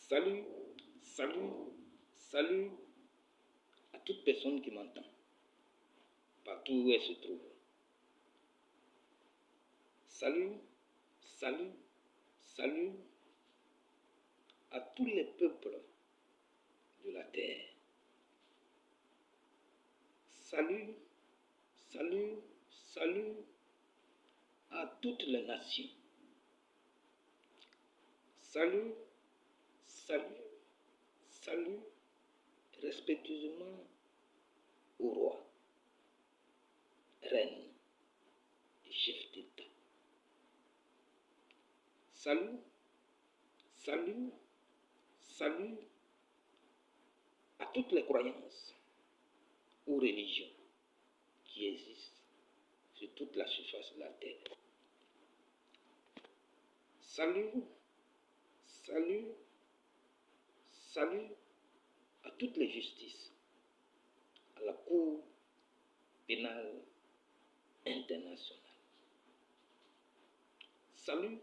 Salut, salut, salut à toute personne qui m'entend, partout où elle se trouve. Salut, salut, salut à tous les peuples de la terre. Salut, salut, salut à toutes les nations. Salut, salut, salut respectueusement au roi, reine et chef d'État. Salut, salut, salut à toutes les croyances ou religions qui existent sur toute la surface de la terre. Salut, salut, salut à toutes les justices, à la Cour pénale internationale. Salut,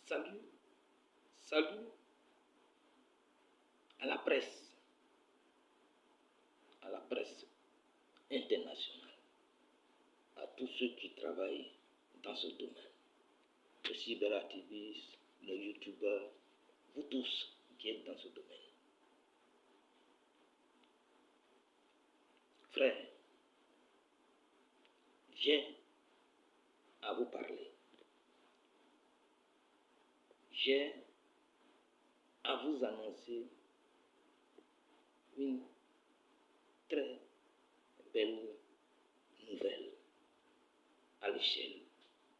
salut, salut à la presse internationale, à tous ceux qui travaillent dans ce domaine, les cyberactivistes, les youtubeurs, vous tous qui êtes dans ce domaine. Frère, j'ai à vous parler. J'ai à vous annoncer une très belle nouvelle à l'échelle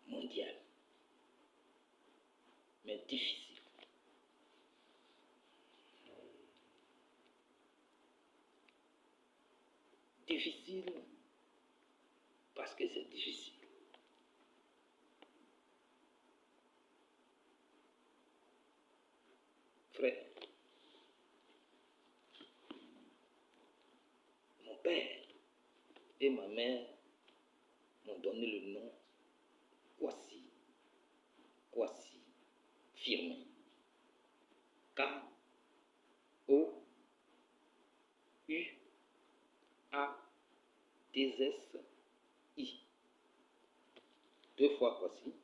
mondiale, mais difficile. Difficile parce que c'est difficile. Frère, mon père et ma mère m'ont donné le nom Kwasi Firmin. K-O-U-A-2-S-I. Deux fois Kwasi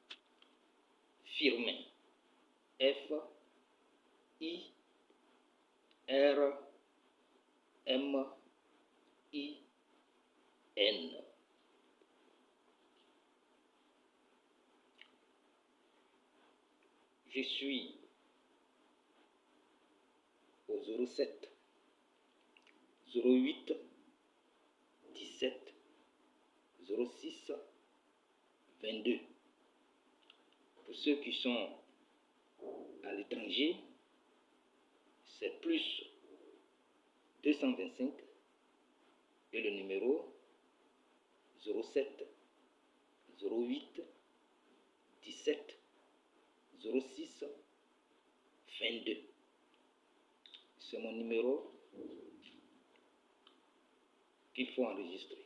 Firmin. F-I-R-M-I-N. Je suis au 07 08 17 06 22. Pour ceux qui sont à l'étranger, c'est plus 225 et le numéro 07 08 17 06 22. C'est mon numéro qu'il faut enregistrer.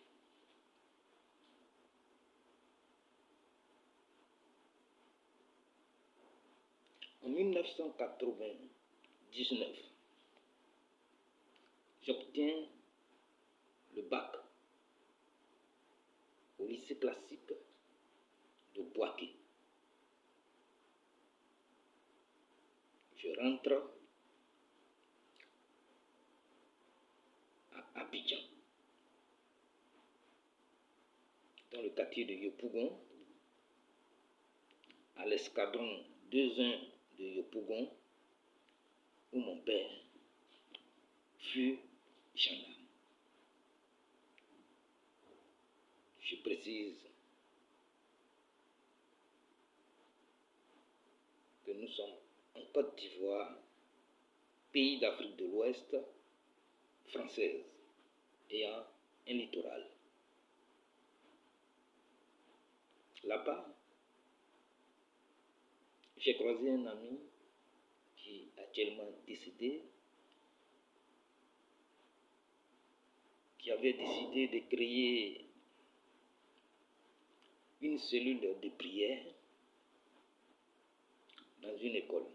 En 1999, j'obtiens le bac au lycée classique de Boaké. Je rentre à Abidjan, dans le quartier de Yopougon, à l'escadron 2-1 de Yopougon, où mon père fut gendarme. Je précise que nous sommes en Côte d'Ivoire, pays d'Afrique de l'Ouest, française, ayant un littoral. Là-bas, j'ai croisé un ami qui est actuellement décédé, qui avait décidé de créer une cellule de prière dans une école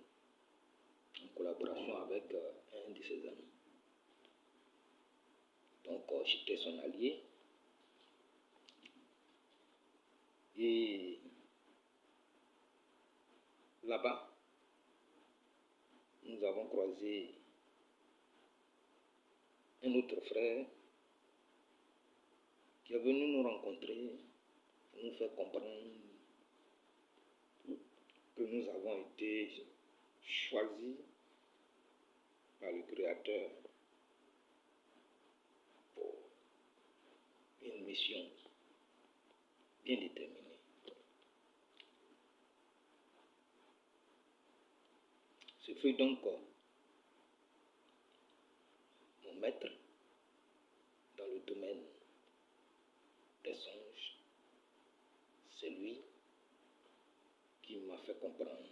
en collaboration avec un de ses amis. Donc, j'étais son allié. Et là-bas, nous avons croisé un autre frère qui est venu nous rencontrer pour nous faire comprendre que nous avons été choisis par le Créateur pour une mission bien déterminée. Ce fut donc mon maître dans le domaine des songes. C'est lui qui m'a fait comprendre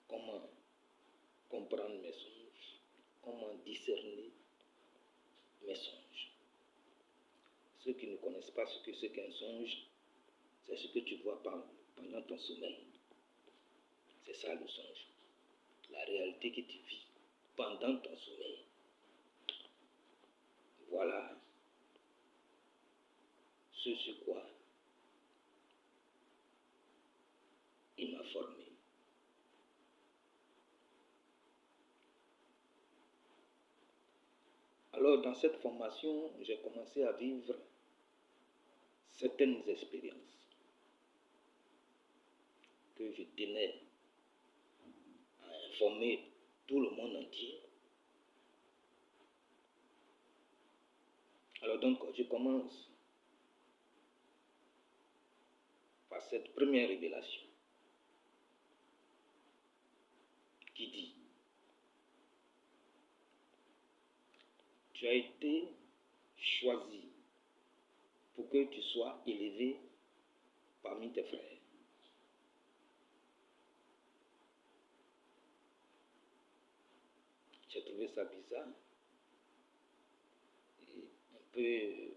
comment comprendre mes songes, comment discerner mes songes. Ceux qui ne connaissent pas ce que c'est qu'un songe, c'est ce que tu vois pendant ton sommeil. C'est ça le songe. La réalité que tu vis pendant ton sommeil. Voilà ce sur quoi il m'a formé. Alors dans cette formation, j'ai commencé à vivre certaines expériences que je tenais à informer tout le monde entier. Alors donc, je commence par cette première révélation qui dit: tu as été choisi pour que tu sois élevé parmi tes frères. J'ai trouvé ça bizarre et un peu...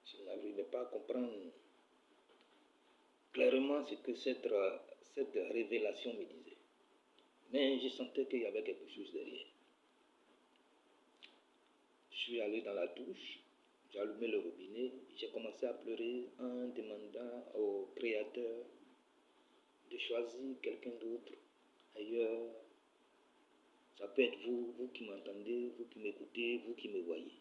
Je n'arrivais pas à comprendre clairement ce que cette révélation me disait. Mais je sentais qu'il y avait quelque chose derrière. Je suis allé dans la douche, j'ai allumé le robinet, j'ai commencé à pleurer en demandant au Créateur de choisir quelqu'un d'autre ailleurs. Ça peut être vous, vous qui m'entendez, vous qui m'écoutez, vous qui me voyez.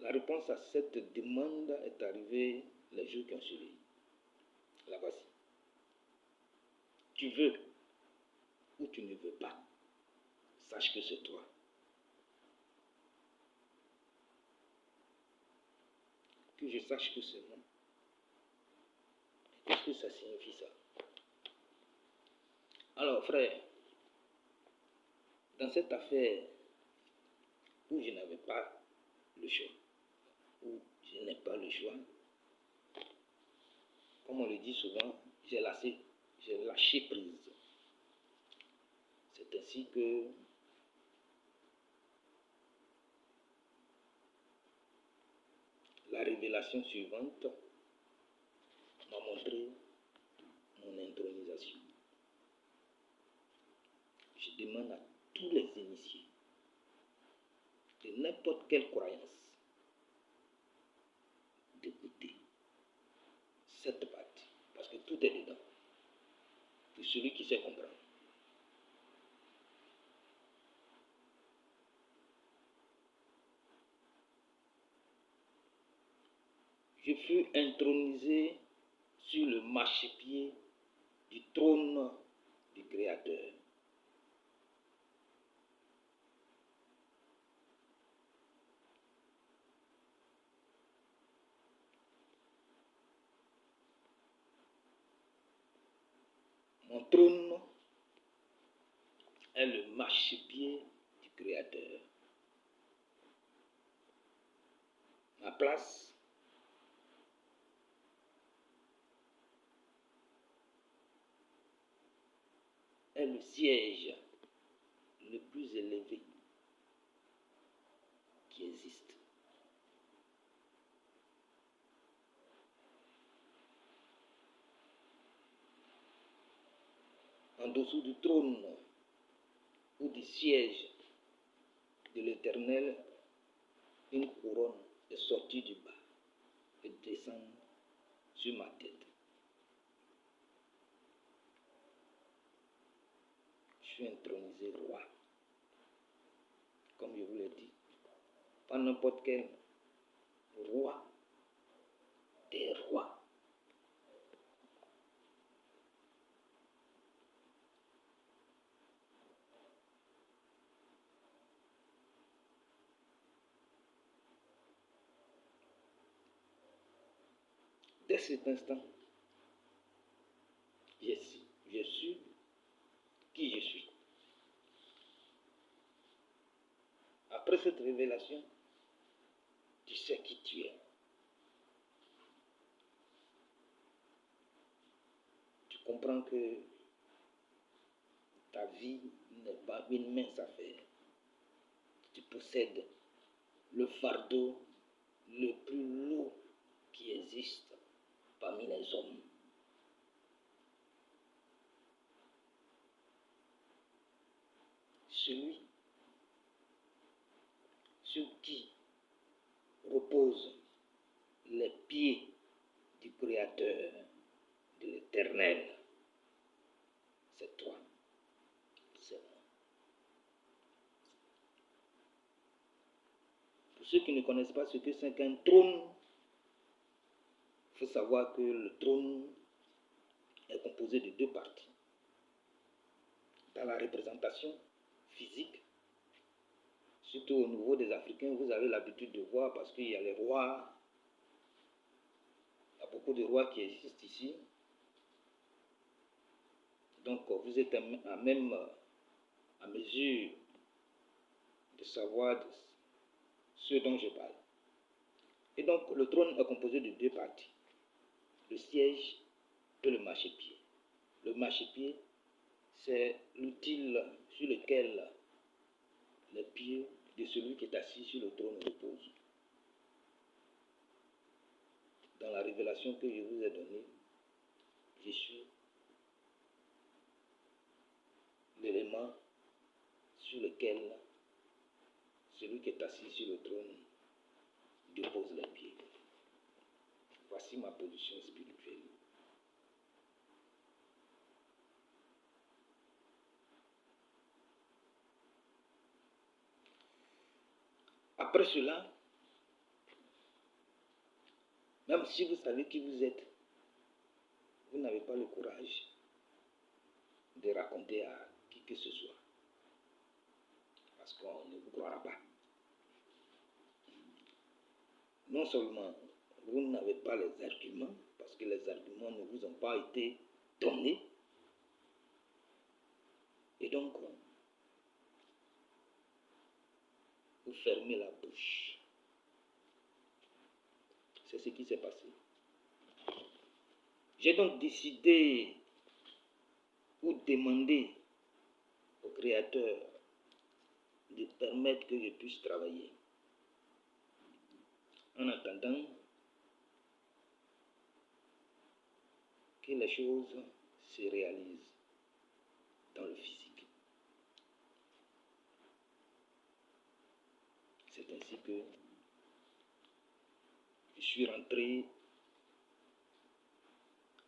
La réponse à cette demande est arrivée les jours qui ont suivi. La voici. Tu veux ou tu ne veux pas, sache que c'est toi. Que je sache que c'est moi. Qu'est-ce que ça signifie ça? Alors frère, dans cette affaire où je n'avais pas le choix, où je n'ai pas le choix, comme on le dit souvent, j'ai lâché prise. C'est ainsi que la révélation suivante m'a montré mon intronisation. Je demande à tous les initiés de n'importe quelle croyance d'écouter cette partie, parce que tout est dedans, pour celui qui sait comprendre. Je fus intronisé sur le marchepied du trône du Créateur. Mon trône est le marchepied du Créateur. Ma place est le siège le plus élevé qui existe. dessous du trône ou du siège de l'Éternel, une couronne est sortie du bas et descend sur ma tête. Je suis intronisé roi. Comme je vous l'ai dit, pas n'importe quel roi des rois. Dès cet instant, je suis qui je suis. Après cette révélation, tu sais qui tu es. Tu comprends que ta vie n'est pas une mince affaire. Tu possèdes le fardeau le plus lourd qui existe parmi les hommes. Celui sur qui reposent les pieds du Créateur, de l'Éternel. C'est toi, c'est moi. Pour ceux qui ne connaissent pas ce que c'est qu'un trône, il faut savoir que le trône est composé de deux parties. Dans la représentation physique, surtout au niveau des Africains, vous avez l'habitude de voir parce qu'il y a les rois, il y a beaucoup de rois qui existent ici. Donc vous êtes à même à mesure de savoir ce dont je parle. Et donc le trône est composé de deux parties, le siège et le marchepied. Le marchepied, c'est l'outil sur lequel les pieds de celui qui est assis sur le trône reposent. Dans la révélation que je vous ai donnée, je suis l'élément sur lequel celui qui est assis sur le trône dépose les pieds. Voici ma position spirituelle. Après cela, même si vous savez qui vous êtes, vous n'avez pas le courage de raconter à qui que ce soit. Parce qu'on ne vous croira pas. Non seulement vous n'avez pas les arguments, parce que les arguments ne vous ont pas été donnés, et donc vous fermez la bouche. C'est ce qui s'est passé. J'ai donc décidé ou demandé au Créateur de permettre que je puisse travailler. En attendant que les choses se réalisent dans le physique. C'est ainsi que je suis rentré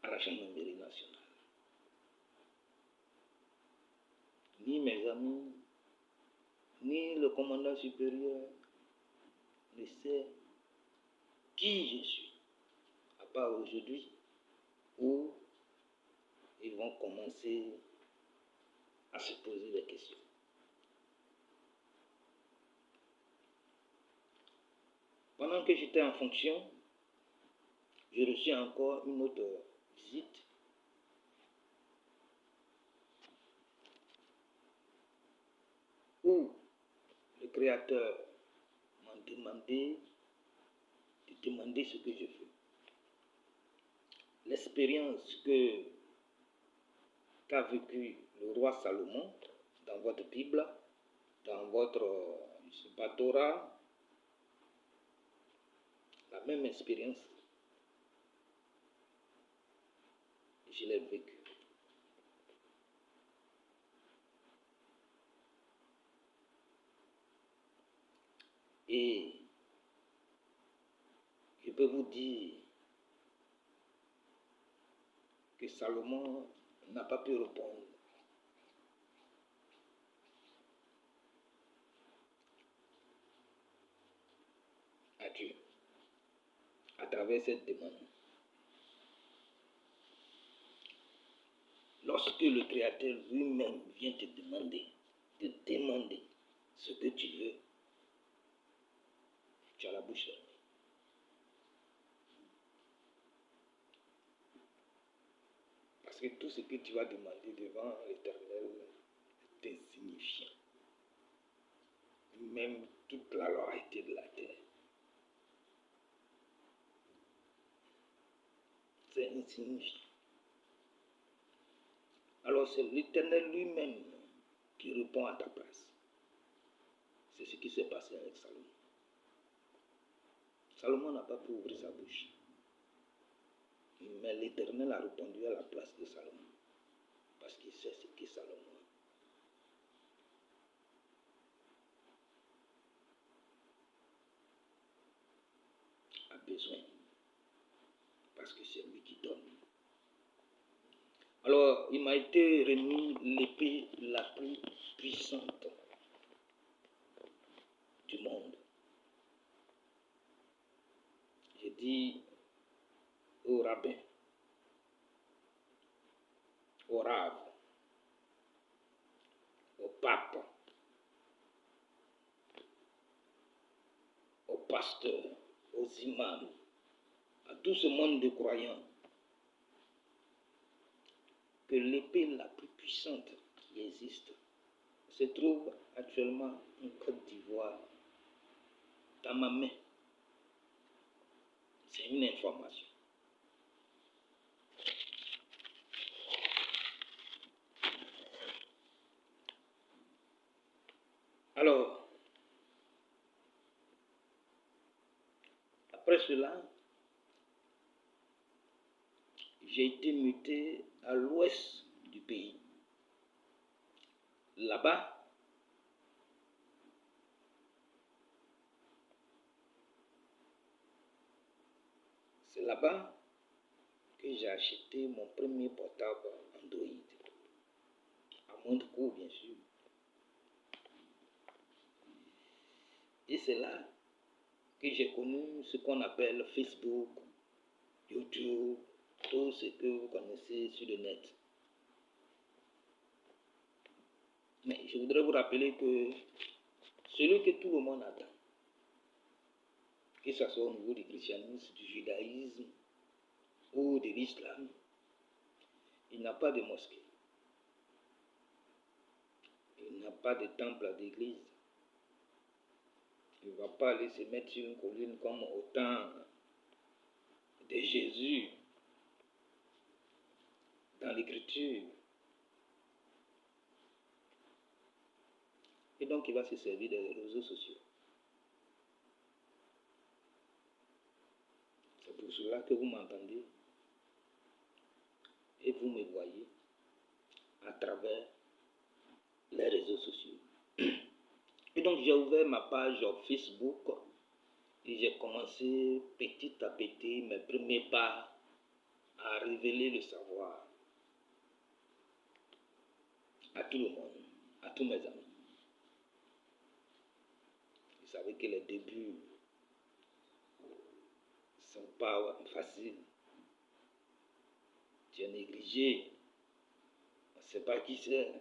à la gendarmerie nationale. Ni mes amis, ni le commandant supérieur ne sait qui je suis, à part aujourd'hui où ils vont commencer à se poser des questions. Pendant que j'étais en fonction, j'ai reçu encore une autre visite où le Créateur m'a demandé de demander ce que je veux. L'expérience qu'a vécu le roi Salomon dans votre Bible, dans votre Torah, la même expérience, je l'ai vécue. Et je peux vous dire que Salomon n'a pas pu répondre à Dieu à travers cette demande. Lorsque le Créateur lui-même vient te demander ce que tu veux, tu as la bouche fermée. Parce que tout ce que tu vas demander devant l'Éternel est insignifiant. Même toute la loyauté de la terre. C'est insignifiant. Alors c'est l'Éternel lui-même qui répond à ta place. C'est ce qui s'est passé avec Salomon. Salomon n'a pas pu ouvrir sa bouche. Mais l'Éternel a répondu à la place de Salomon. Parce qu'il sait ce que Salomon a besoin. Parce que c'est lui qui donne. Alors, il m'a été remis l'épée la plus puissante du monde. J'ai dit au rabbin, au rave, au pape, aux pasteurs, aux imams, à tout ce monde de croyants, que l'épée la plus puissante qui existe se trouve actuellement en Côte d'Ivoire, dans ma main. C'est une information. Alors, après cela, j'ai été muté à l'ouest du pays. Là-bas, c'est là-bas que j'ai acheté mon premier portable Android. À moindre coût, bien sûr. Et c'est là que j'ai connu ce qu'on appelle Facebook, YouTube, tout ce que vous connaissez sur le net. Mais je voudrais vous rappeler que celui que tout le monde attend, que ce soit au niveau du christianisme, du judaïsme ou de l'islam, il n'a pas de mosquée. Il n'a pas de temple d'église. Il ne va pas aller se mettre sur une colline comme au temps de Jésus dans l'écriture. Et donc il va se servir des réseaux sociaux. C'est pour cela que vous m'entendez et vous me voyez à travers les réseaux sociaux. Et donc j'ai ouvert ma page Facebook et j'ai commencé petit à petit mes premiers pas à révéler le savoir à tout le monde, à tous mes amis. Vous savez que les débuts ne sont pas faciles. Tu es négligé, on ne sait pas qui c'est.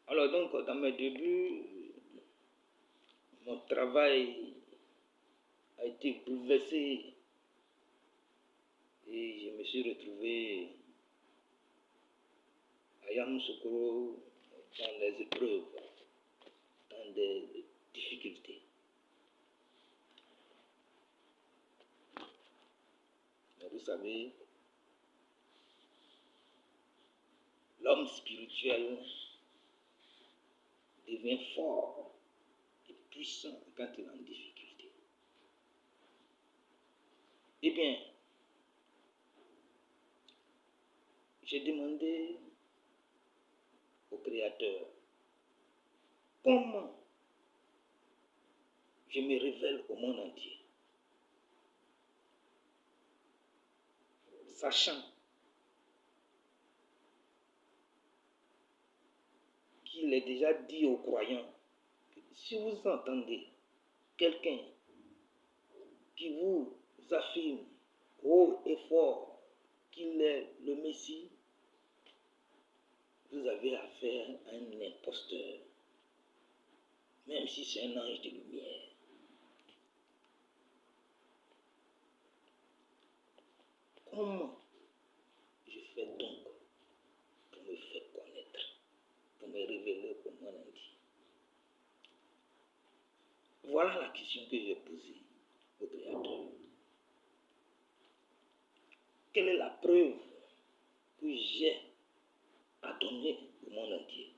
Alors donc dans mes débuts, mon travail a été bouleversé et je me suis retrouvé à Yamoussoukro dans des épreuves, dans des difficultés. Mais vous savez, l'homme spirituel devient fort et puissant quand il est en difficulté. Eh bien, j'ai demandé au Créateur comment je me révèle au monde entier. Sachant qu'il est déjà dit aux croyants que si vous entendez quelqu'un qui vous affirme haut et fort qu'il est le Messie, vous avez affaire à un imposteur, même si c'est un ange de lumière. Comment je fais donc pour me faire connaître, pour me révéler au monde entier? Voilà la question que j'ai posée au Créateur. Quelle est la preuve que j'ai à donner au monde entier?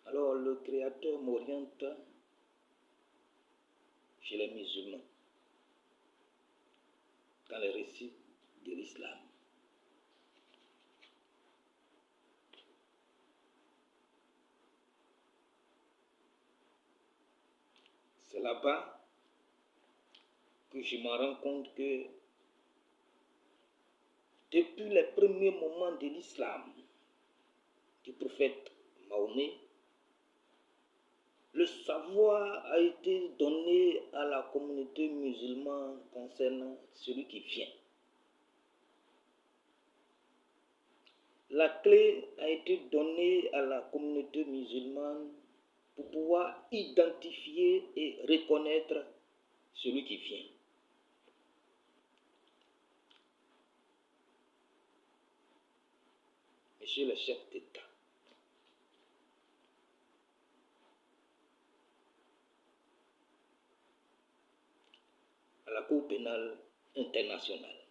Alors le Créateur m'oriente chez les musulmans, dans les récits de l'islam. C'est là-bas que je me rends compte que depuis les premiers moments de l'islam, du prophète Mahomet, le savoir a été donné à la communauté musulmane concernant celui qui vient. La clé a été donnée à la communauté musulmane pour pouvoir identifier et reconnaître celui qui vient. Monsieur le chef d'État, à la Cour pénale internationale,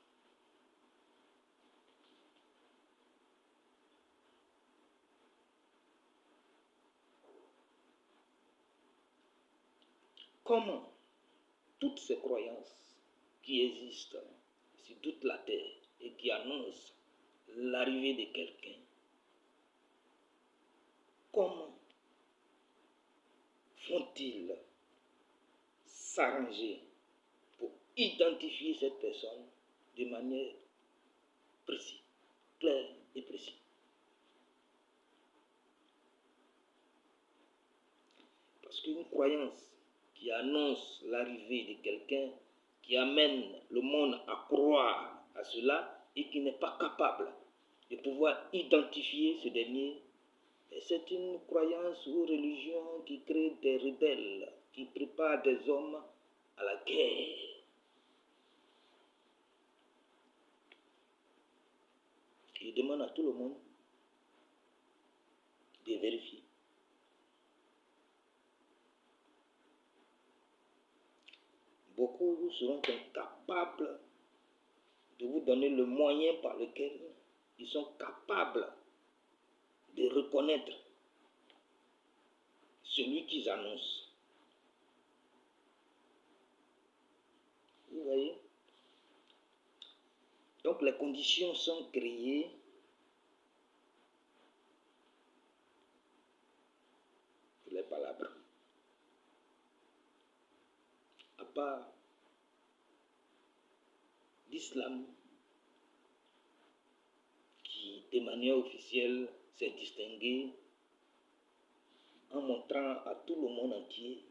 comment toutes ces croyances qui existent sur toute la terre et qui annoncent l'arrivée de quelqu'un, comment font-ils s'arranger pour identifier cette personne de manière précise, claire et précise? Parce qu'une croyance qui annonce l'arrivée de quelqu'un, qui amène le monde à croire à cela et qui n'est pas capable de pouvoir identifier ce dernier, c'est une croyance ou religion qui crée des rebelles, qui prépare des hommes à la guerre. Il demande à tout le monde de vérifier. Beaucoup seront incapables de vous donner le moyen par lequel ils sont capables de reconnaître celui qu'ils annoncent. Vous voyez? Donc les conditions sont créées pour les palabres. À part l'islam, qui de manière officielle s'est distingué en montrant à tout le monde entier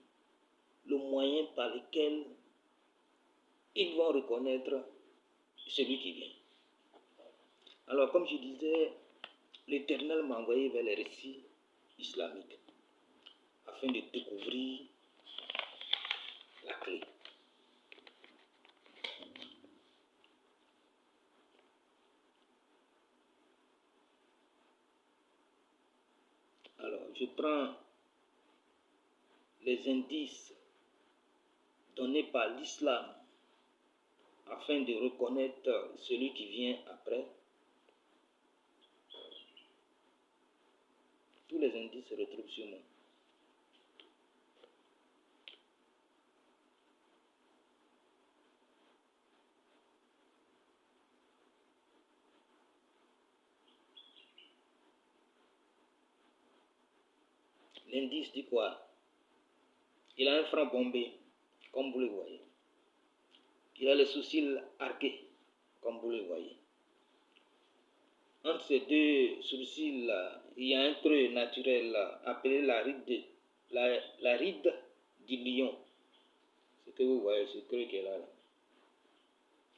le moyen par lequel ils vont reconnaître celui qui vient. Alors, comme je disais, l'Éternel m'a envoyé vers les récits islamiques afin de découvrir la clé. Alors, je prends les indices donnés par l'islam afin de reconnaître celui qui vient après. Tous les indices se retrouvent sur moi. L'indice dit quoi? Il a un front bombé, comme vous le voyez. Il a les sourcils arqués, comme vous le voyez. Entre ces deux sourcils-là, il y a un creux naturel appelé la ride du lion. Ce que vous voyez, ce creux qui est là,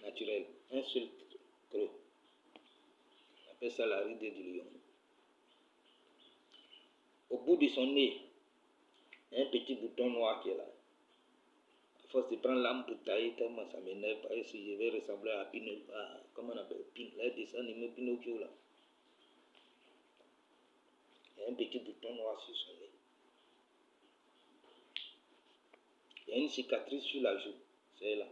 naturel, un seul creux. On appelle ça la ride du lion. Au bout de son nez, il y a un petit bouton noir qui est là. À force de prendre l'âme pour tailler, tellement ça m'énerve, parce que je vais ressembler à Pinocchio, comment on appelle, le dessin animé Pinocchio là. Il y a un petit bouton noir sur son nez. Il y a une cicatrice sur la joue, c'est là.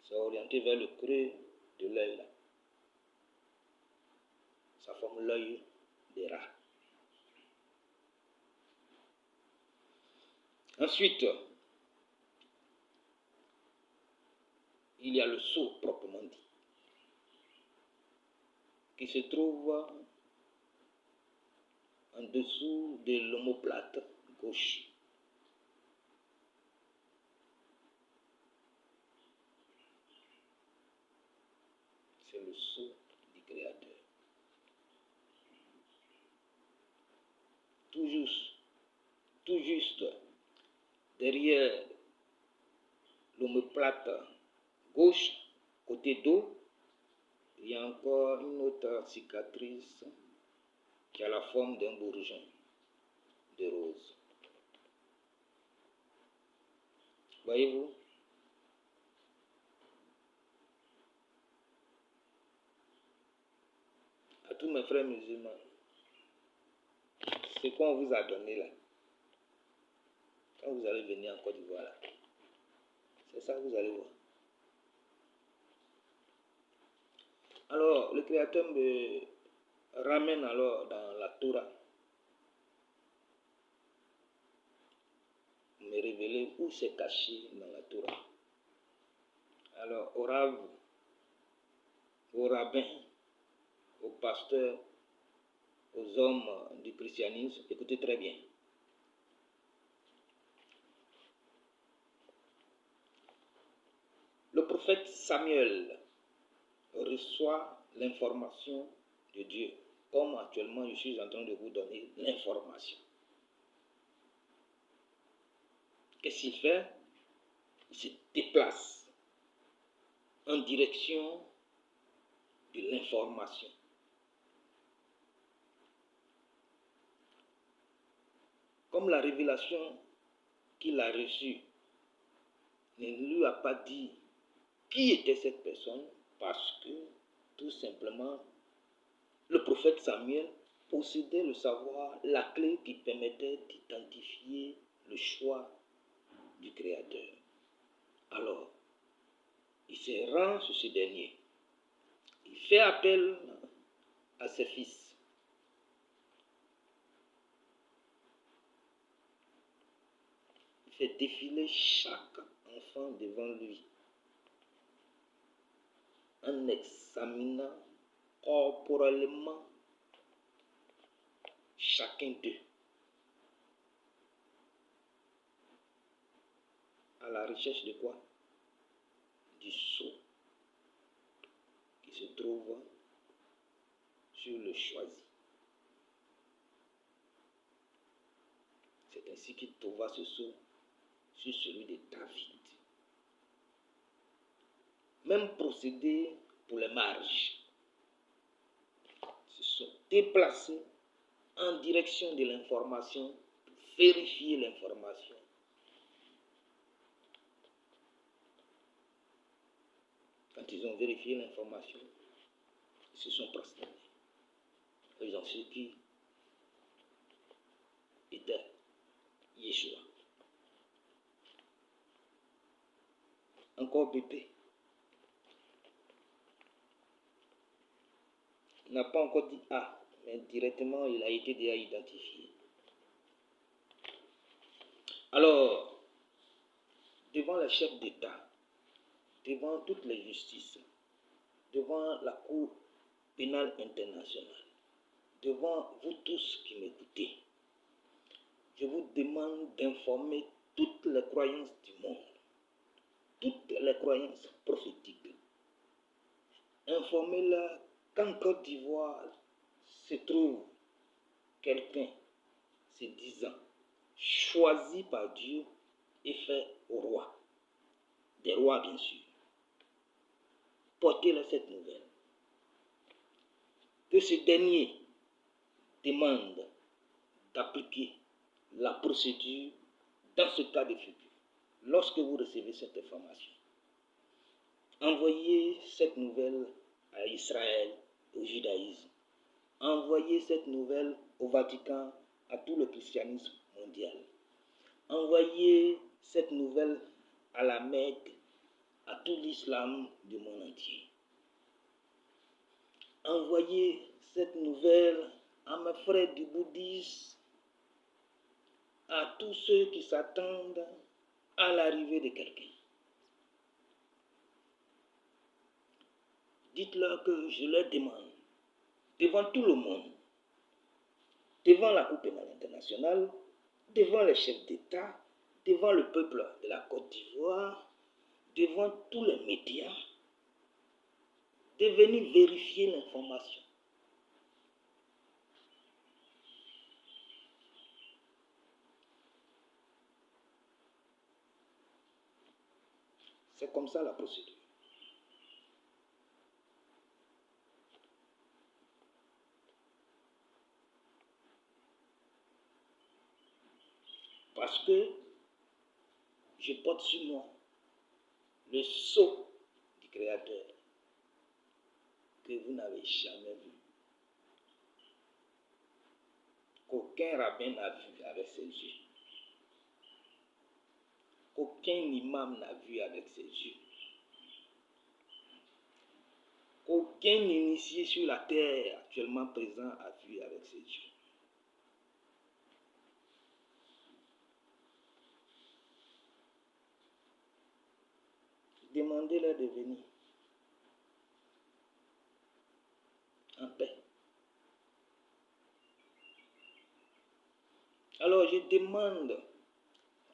C'est orienté vers le creux de l'œil là. Ça forme l'œil des rats. Ensuite, il y a le sceau proprement dit, qui se trouve en dessous de l'omoplate gauche. C'est le sceau du Créateur. Tout juste derrière l'omoplate gauche, côté dos, il y a encore une autre cicatrice qui a la forme d'un bourgeon de rose. Voyez-vous? À tous mes frères musulmans, ce qu'on vous a donné là, quand vous allez venir en Côte d'Ivoire là, c'est ça que vous allez voir. Alors, le Créateur me ramène alors dans la Torah, me révéler où c'est caché dans la Torah. Alors, au Rav, aux rabbins, aux pasteurs, aux hommes du christianisme, écoutez très bien. Le prophète Samuel reçoit l'information de Dieu, comme actuellement je suis en train de vous donner l'information. Qu'est-ce qu'il fait? Il se déplace en direction de l'information. Comme la révélation qu'il a reçue ne lui a pas dit qui était cette personne, parce que tout simplement le prophète Samuel possédait le savoir, la clé qui permettait d'identifier le choix du Créateur. Alors, il se rend sur ce dernier. Il fait appel à ses fils. Il fait défiler chaque enfant devant lui en examinant corporellement chacun d'eux, à la recherche de quoi? Du sceau qui se trouve sur le choisi. C'est ainsi qu'il trouva ce sceau sur celui de David. Même procédé pour les marges. Se sont déplacés en direction de l'information pour vérifier l'information. Quand ils ont vérifié l'information, ils se sont prosternés. Ils ont su qui était Yeshua. Encore bébé. Il n'a pas encore dit A, mais directement il a été déjà identifié. Alors, devant les chefs d'État, devant toutes les justices, devant la cour pénal international, devant vous tous qui m'écoutez, je vous demande d'informer toutes les croyances du monde, toutes les croyances prophétiques. Informez-la qu'en Côte d'Ivoire se trouve quelqu'un se disant choisi par Dieu et fait au roi, des rois bien sûr. Portez-leur cette nouvelle. Que ce dernier demande d'appliquer la procédure dans ce cas de figure. Lorsque vous recevez cette information, envoyez cette nouvelle à Israël, au judaïsme. Envoyez cette nouvelle au Vatican, à tout le christianisme mondial. Envoyez cette nouvelle à la Mecque, à tout l'islam du monde entier. Envoyez cette nouvelle à mes frères du bouddhisme, à tous ceux qui s'attendent à l'arrivée de quelqu'un. Dites-leur que je leur demande, devant tout le monde, devant la Cour pénale internationale, devant les chefs d'État, devant le peuple de la Côte d'Ivoire, devant tous les médias, de venir vérifier l'information. C'est comme ça la procédure. Parce que je porte sur moi le sceau du Créateur que vous n'avez jamais vu, qu'aucun rabbin n'a vu avec ses yeux, qu'aucun imam n'a vu avec ses yeux, qu'aucun initié sur la terre actuellement présent a vu avec ses yeux. Demandez-leur de venir en paix. Alors je demande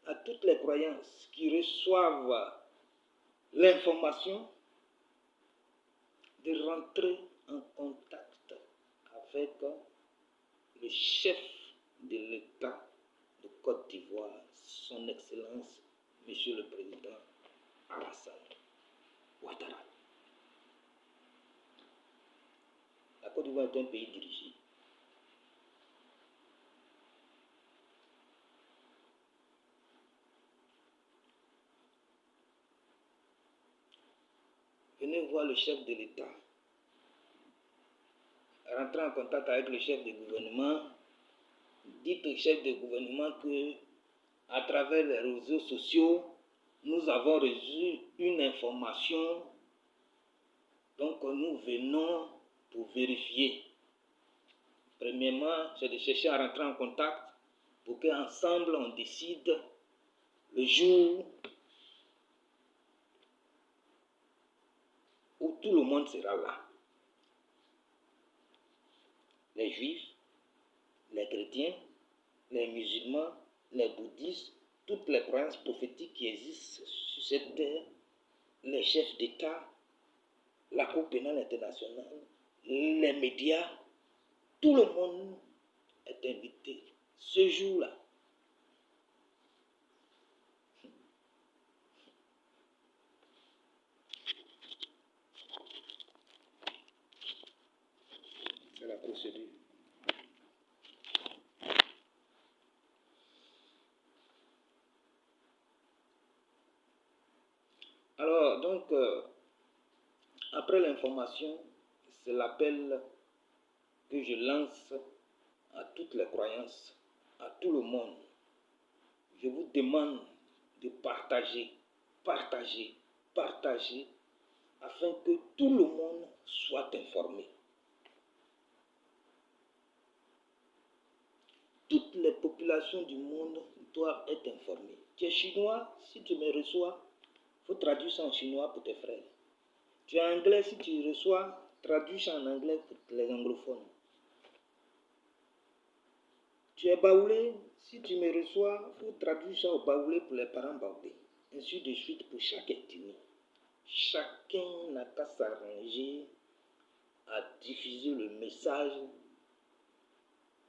à toutes les croyances qui reçoivent l'information de rentrer en contact avec le chef de l'État de Côte d'Ivoire, son Excellence, Monsieur le Président Alassane Ouattara. La Côte d'Ivoire est un pays dirigé. Venez voir le chef de l'État. Rentrez en contact avec le chef de gouvernement. Dites au chef de gouvernement que, à travers les réseaux sociaux, nous avons reçu une information. Donc nous venons pour vérifier. Premièrement, c'est de chercher à rentrer en contact pour qu'ensemble on décide le jour où tout le monde sera là. Les juifs, les chrétiens, les musulmans, les bouddhistes, toutes les croyances prophétiques qui existent sur cette terre, les chefs d'État, la Cour pénale internationale, les médias, tout le monde est invité ce jour-là. C'est la procédure. Alors, donc, après l'information, c'est l'appel que je lance à toutes les croyances, à tout le monde. Je vous demande de partager, afin que tout le monde soit informé. Toutes les populations du monde doivent être informées. Tu es chinois, si tu me reçois, il faut traduire ça en chinois pour tes frères. Tu es anglais, si tu reçois, traduis ça en anglais pour les anglophones. Tu es baoulé, si tu me reçois, il faut traduire ça au baoulé pour les parents baoulés. Ainsi de suite pour chaque ethnie. Chacun n'a qu'à s'arranger à diffuser le message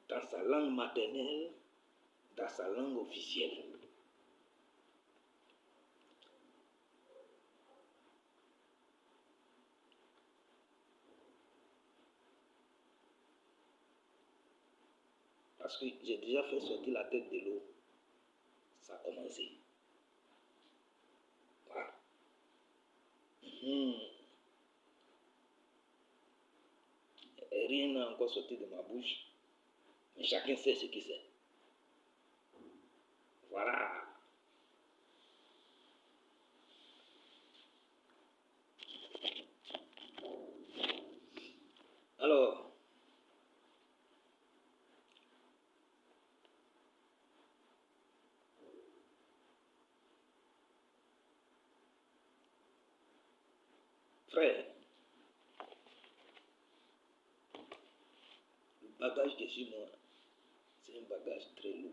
dans sa langue maternelle, dans sa langue officielle. Parce que j'ai déjà fait sortir la tête de l'eau. Ça a commencé. Voilà. Rien n'a encore sorti de ma bouche. Mais chacun sait ce qu'il sait. Voilà. Alors, frère, le bagage que j'ai moi, c'est un bagage très lourd.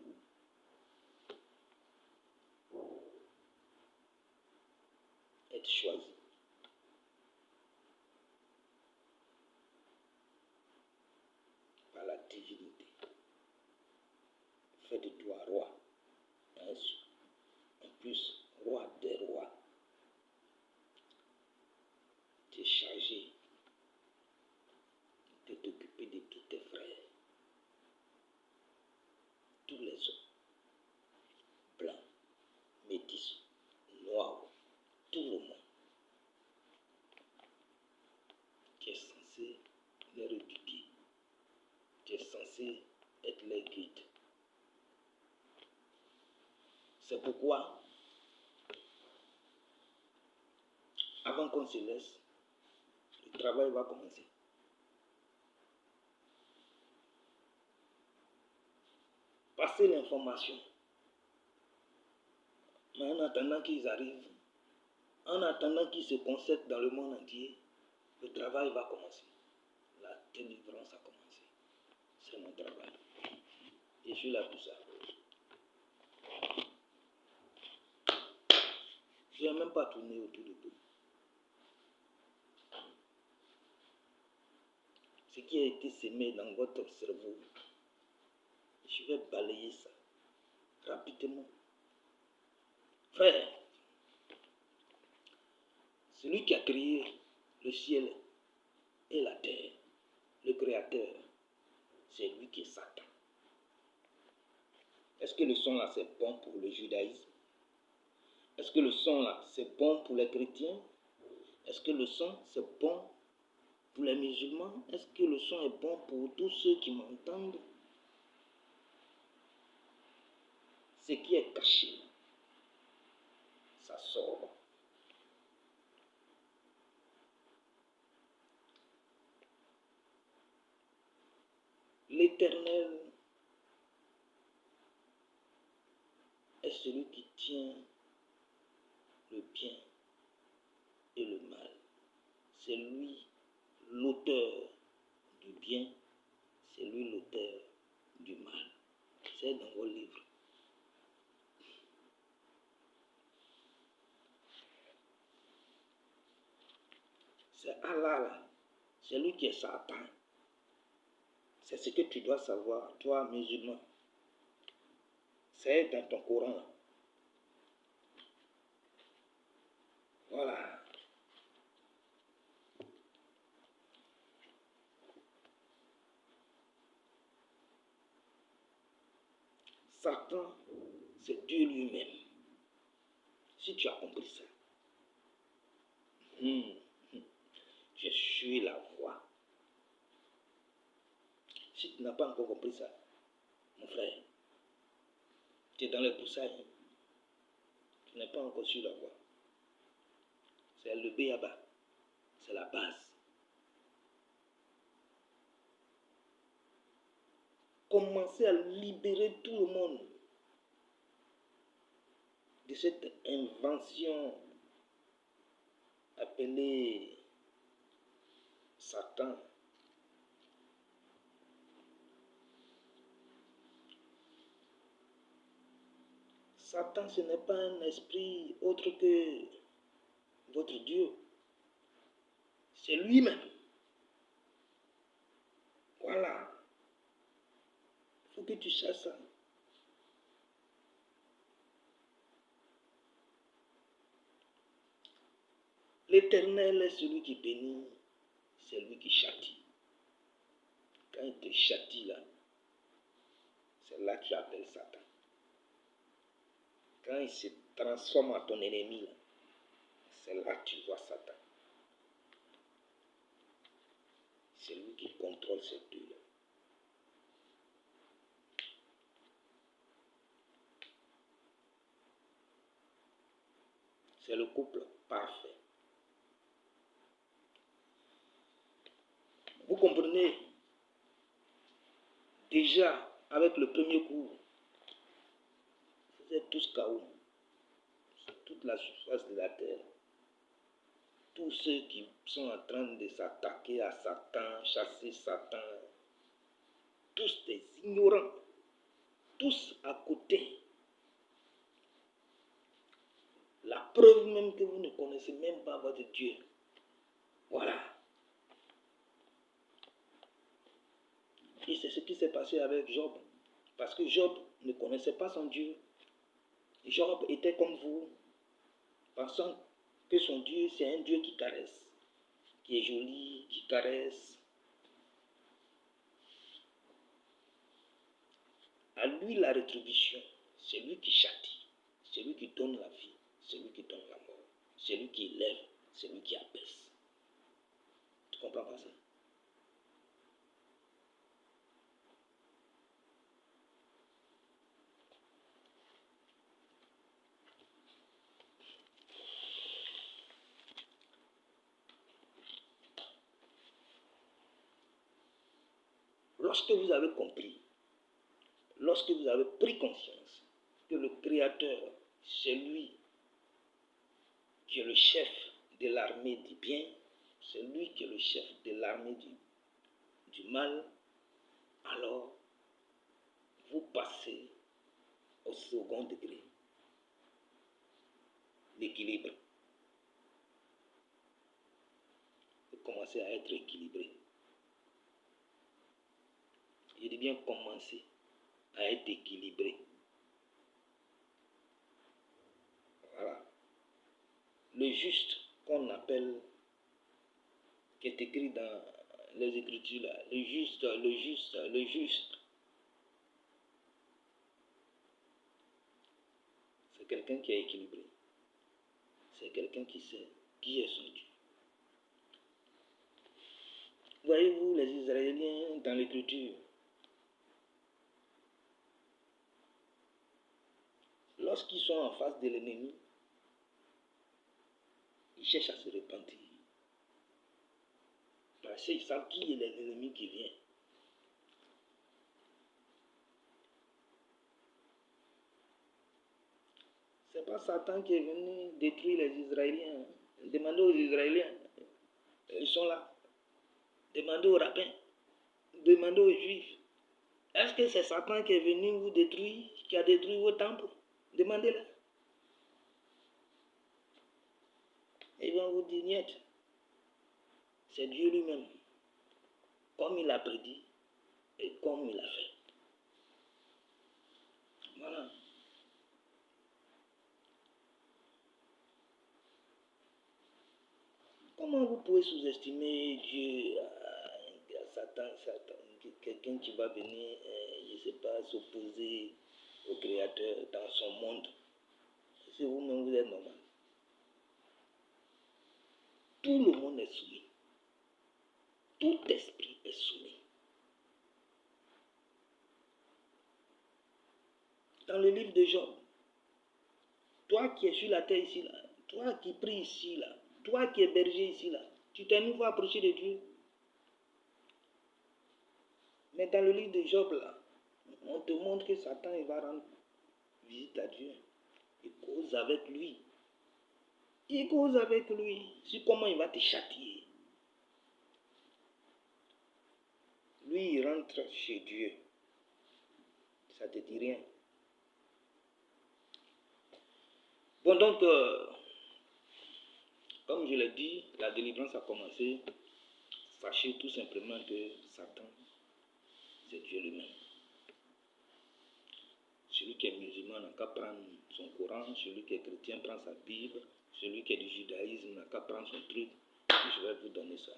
Être choisi. Par la divinité. Fait de toi roi. En plus, roi des rois. Tu es chargé de t'occuper de tous tes frères. Tous les hommes. Blancs, métis, noirs, tout le monde. Tu es censé les éduquer. Tu es censé être les guides. C'est pourquoi, avant qu'on se laisse, le travail va commencer. Passer l'information. Mais en attendant qu'ils arrivent, en attendant qu'ils se concertent dans le monde entier, le travail va commencer. La délivrance a commencé. C'est mon travail. Et je suis là pour ça. Je n'ai même pas tourné autour de tout. Ce qui a été semé dans votre cerveau, je vais balayer ça rapidement. Frère, celui qui a créé le ciel et la terre, le créateur, c'est lui qui est Satan. Est-ce que le son là c'est bon pour le judaïsme? Est-ce que le son là c'est bon pour les chrétiens? Est-ce que le son c'est bon pour les musulmans? Est-ce que le son est bon pour tous ceux qui m'entendent? Ce qui est caché, ça sort. L'Éternel est celui qui tient le bien et le mal. C'est lui l'auteur du bien, c'est lui l'auteur du mal. C'est dans vos livres. C'est Allah là, c'est lui qui est Satan. C'est ce que tu dois savoir, toi musulman. C'est dans ton Coran là. Voilà. Satan, c'est Dieu lui-même. Si tu as compris ça, je suis la voix. Si tu n'as pas encore compris ça, mon frère, tu es dans les poussailles. Tu n'es pas encore sur la voie. C'est le béaba. C'est la base. Commencez à libérer tout le monde de cette invention appelée Satan, Satan, ce n'est pas un esprit autre que votre Dieu. C'est lui-même. Voilà. Il faut que tu saches ça. L'Éternel est celui qui bénit, c'est lui qui châtie. Quand il te châtie là, c'est là que tu appelles Satan. Quand il se transforme en ton ennemi là, c'est là que tu vois Satan. C'est lui qui contrôle ces deux-là. C'est le couple parfait. Vous comprenez? Déjà, avec le premier cours, vous êtes tous KO. Sur toute la surface de la terre. Tous ceux qui sont en train de s'attaquer à Satan, chasser Satan, tous des ignorants, tous à côté. La preuve même que vous ne connaissez même pas votre Dieu. Voilà. Et c'est ce qui s'est passé avec Job. Parce que Job ne connaissait pas son Dieu. Job était comme vous, pensant que son Dieu, c'est un Dieu qui caresse, qui est joli, qui caresse. À lui la rétribution, c'est lui qui châtie, c'est lui qui donne la vie, c'est lui qui donne la mort, c'est lui qui élève, c'est lui qui abaisse. Tu comprends pas ça? Lorsque vous avez compris, lorsque vous avez pris conscience que le Créateur, c'est lui qui est le chef de l'armée du bien, c'est lui qui est le chef de l'armée du mal, alors vous passez au second degré, l'équilibre. Vous commencez à être équilibré. Je dis bien commencer à être équilibré. Voilà. Le juste qu'on appelle, qui est écrit dans les Écritures là, le juste. C'est quelqu'un qui est équilibré. C'est quelqu'un qui sait qui est son Dieu. Voyez-vous les Israéliens dans l'Écriture, lorsqu'ils sont en face de l'ennemi, ils cherchent à se repentir. Parce qu'ils savent qui est l'ennemi qui vient. Ce n'est pas Satan qui est venu détruire les Israéliens. Demandez aux Israéliens. Ils sont là. Demandez aux rabbins. Demandez aux Juifs. Est-ce que c'est Satan qui est venu vous détruire, qui a détruit vos temples? Demandez-le. Ils vont vous dire, niet. C'est Dieu lui-même. Comme il a prédit et comme il a fait. Voilà. Comment vous pouvez sous-estimer Dieu à Satan, quelqu'un qui va venir, je ne sais pas, s'opposer au Créateur dans son monde? Si vous-même vous êtes normal. Tout le monde est soumis. Tout esprit est soumis. Dans le livre de Job, toi qui es sur la terre ici, là, toi qui pries ici, là, toi qui es berger ici, là, tu t'es nouveau approché de Dieu. Mais dans le livre de Job, là, on te montre que Satan il va rendre visite à Dieu. Il cause avec lui. Il cause avec lui sur comment il va te châtier. lui il rentre chez Dieu. Ça ne te dit rien. Bon, donc, comme je l'ai dit, la délivrance a commencé. Sachez tout simplement que Satan, c'est Dieu lui-même. Celui qui est musulman n'a qu'à prendre son Coran, celui qui est chrétien prend sa Bible, celui qui est du judaïsme n'a qu'à prendre son truc. Et je vais vous donner ça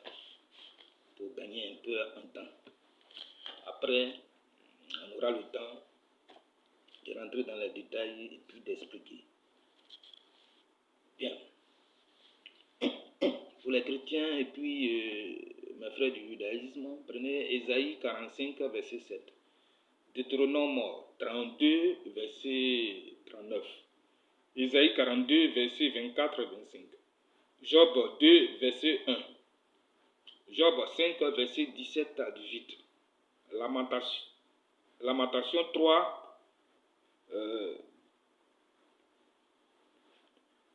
pour gagner un peu en temps. Après, on aura le temps de rentrer dans les détails et puis d'expliquer. Bien. Pour les chrétiens et puis mes frères du judaïsme, prenez Ésaïe 45, verset 7. Deutéronome 32, verset 39. Ésaïe 42, verset 24 25. Job 2, verset 1. Job 5, verset 17 à 18. Lamentation 3,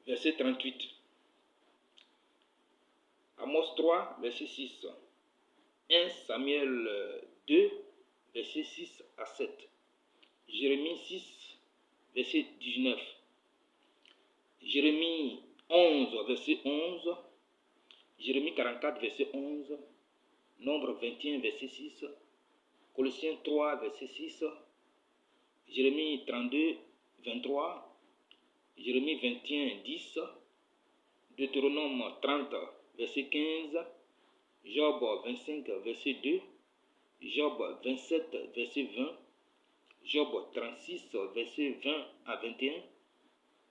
verset 38. Amos 3, verset 6. 1 Samuel 2, verset 6 à 7. Jérémie 6, verset 19. Jérémie 11, verset 11. Jérémie 44, verset 11. Nombre 21, verset 6. Colossiens 3, verset 6. Jérémie 32, 23. Jérémie 21, 10. Deutéronome 30, verset 15. Job 25, verset 2. Job 27, verset 20. Job 36, verset 20 à 21.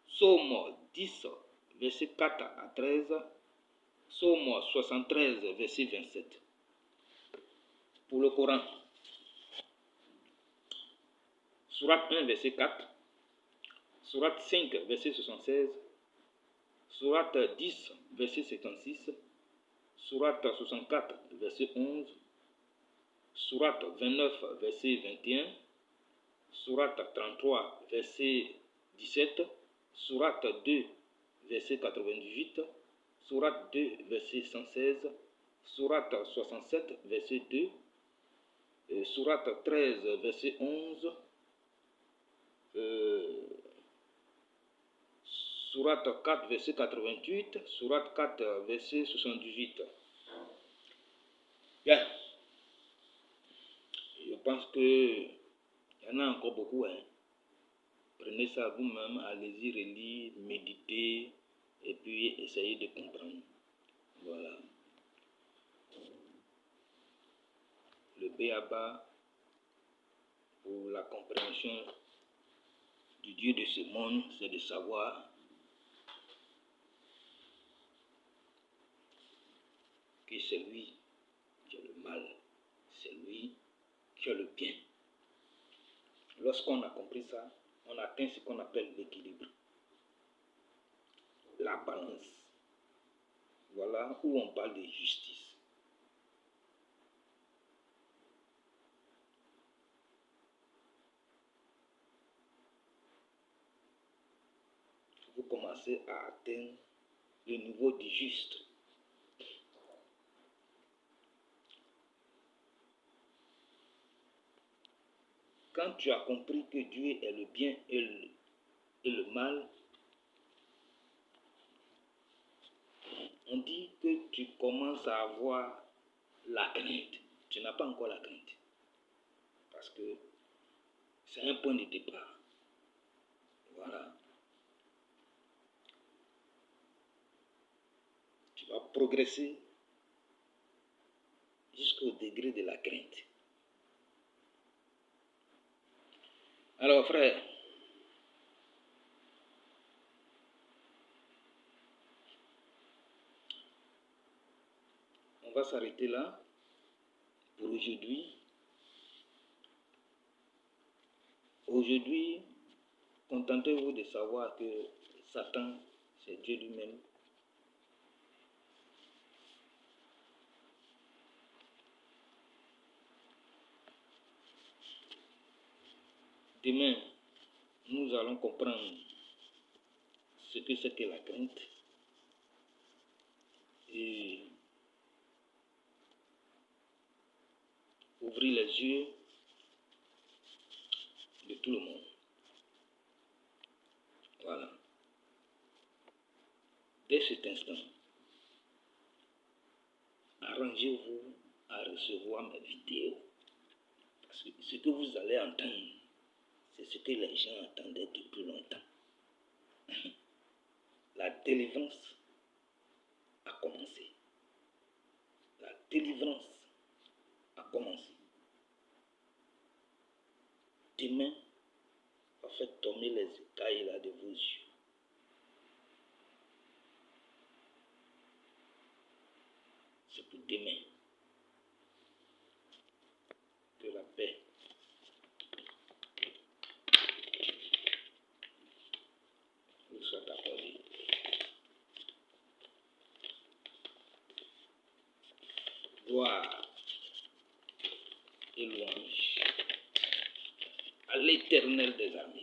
Psaume 10, verset 4 à 13. Psaume 73, verset 27. Pour le Coran, Sourate 1, verset 4. Sourate 5, verset 76. Sourate 10, verset 56. Sourate 64, verset 11. Sourate 29, verset 21. Sourate 33, verset 17. Sourate 2, verset 98. Sourate 2, verset 116. Sourate 67, verset 2. Sourate 13, verset 11. Sourate 4, verset 88. Sourate 4, verset 78. Bien. Je pense qu'il y en a encore beaucoup. Prenez ça vous-même, allez-y relire, méditer et puis essayez de comprendre. Voilà. Le B.A.B.A. pour la compréhension du Dieu de ce monde, c'est de savoir que c'est lui qui a le mal, c'est lui qui a le bien. Lorsqu'on a compris ça, on atteint ce qu'on appelle l'équilibre, la balance. Voilà où on parle de justice. Vous commencez à atteindre le niveau du juste. Quand tu as compris que Dieu est le bien et le mal, on dit que tu commences à avoir la crainte. Tu n'as pas encore la crainte. Parce que c'est un point de départ. Voilà. Tu vas progresser jusqu'au degré de la crainte. Alors frère, on va s'arrêter là pour aujourd'hui. Aujourd'hui, contentez-vous de savoir que Satan, c'est Dieu lui-même. Demain, nous allons comprendre ce que c'est que la crainte. Et ouvrir les yeux de tout le monde. Voilà. Dès cet instant, arrangez-vous à recevoir mes vidéos. Parce que ce que vous allez entendre, c'est ce que les gens attendaient depuis longtemps. La délivrance a commencé. La délivrance a commencé. Demain, va faire tomber les écailles là de vos yeux. C'est pour demain. Que la paix vous soit accordée. Gloire et louange à l'Éternel des armées.